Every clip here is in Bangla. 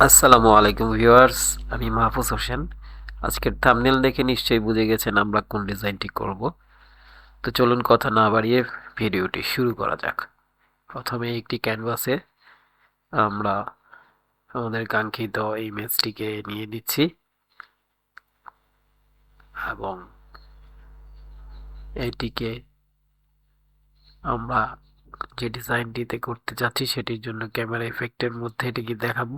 আসসালামু আলাইকুম ভিউয়ার্স, আমি মাহফুজ হোসেন। আজকের থাম্বনেল দেখে নিশ্চয়ই বুঝে গেছেন আমরা কোন ডিজাইনটি করব। তো চলুন কথা না বাড়িয়ে ভিডিওটি শুরু করা যাক। প্রথমে একটি ক্যানভাসে আমরা আমাদের কাঙ্ক্ষিত ইমেজটিকে নিয়ে নিচ্ছি এবং এটিকে আমরা যে ডিজাইনটিতে করতে যাচ্ছি সেটির জন্য ক্যামেরা এফেক্টের মধ্যে এটিকে দেখাবো।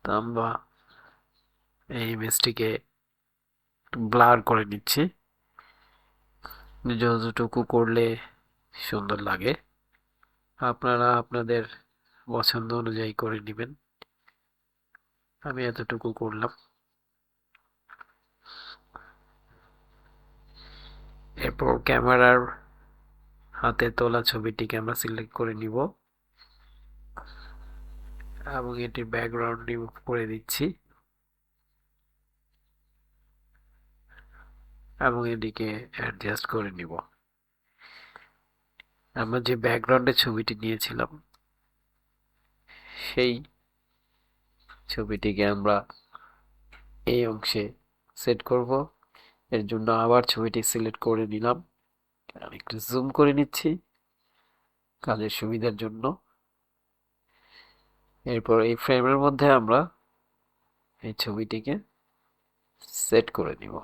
তো আমরা এই ইমেজটিকে ব্লার করে নিচ্ছি যতটুকু করলে সুন্দর লাগে আপনারা আপনাদের পছন্দ অনুযায়ী করে নেবেন। আমি এতটুকু করলাম। এরপর ক্যামেরার হাতে তোলা ছবিটিকে আমরা সিলেক্ট করে নিব এবং এটির ব্যাকগ্রাউন্ড রিমুভ করে দিচ্ছি এবং এটিকে অ্যাডজাস্ট করে নিব। আমরা যে ব্যাকগ্রাউন্ডে ছবিটি নিয়েছিলাম সেই ছবিটিকে আমরা এই অংশে সেট করব। এর জন্য আবার ছবিটি সিলেক্ট করে নিলাম। আমি একটু জুম করে নিচ্ছি কাজের সুবিধার জন্য। এরপর এই ফ্রেমের মধ্যে আমরা এই ছবিটিকে সেট করে নিব।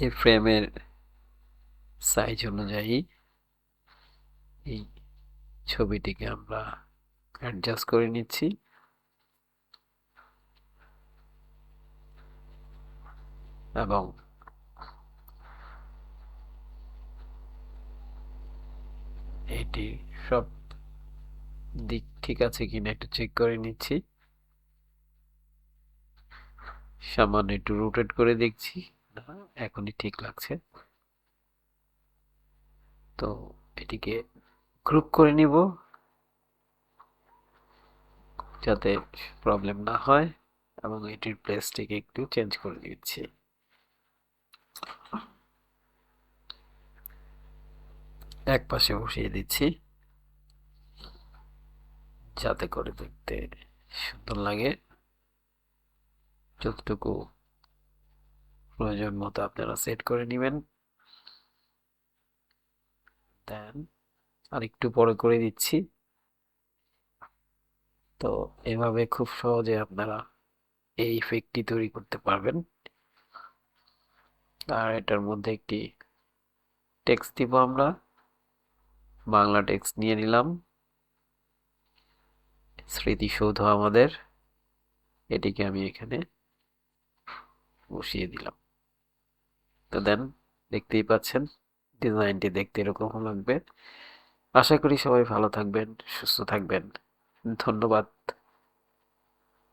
এই ফ্রেমের সাইজ অনুযায়ী এই ছবিটিকে আমরা অ্যাডজাস্ট করে নিচ্ছি এবং এটি সব দিক ঠিক আছে কিনা একটু চেক করে নিচ্ছি। সামান্য একটু রোটেট করে দেখছি, না এখনই ঠিক লাগছে। তো এটিকে গ্রুপ করে নিব যাতে প্রবলেম না হয় এবং এটির প্লেসটিকে একটু চেঞ্জ করে দিচ্ছি। এক পাশে বসিয়ে দিচ্ছি যাতে করে দেখতে সুন্দর লাগে। যতটুকু প্রয়োজন মতো আপনারা সেট করে নেবেন। দেন আর একটু বড় করে দিচ্ছি। তো এভাবে খুব সহজে আপনারা এই ইফেক্টটি তৈরি করতে পারবেন। আর এটার মধ্যে একটি টেক্সট দিব আমরা। বাংলা টেক্সট নিয়ে নিলাম। স্মৃতিসৌধ আমাদের, এটিকে আমি এখানে বসিয়ে দিলাম। তো দেন দেখতেই পাচ্ছেন ডিজাইনটি দেখতে এরকম লাগবে। আশা করি সবাই ভালো থাকবেন, সুস্থ থাকবেন। ধন্যবাদ।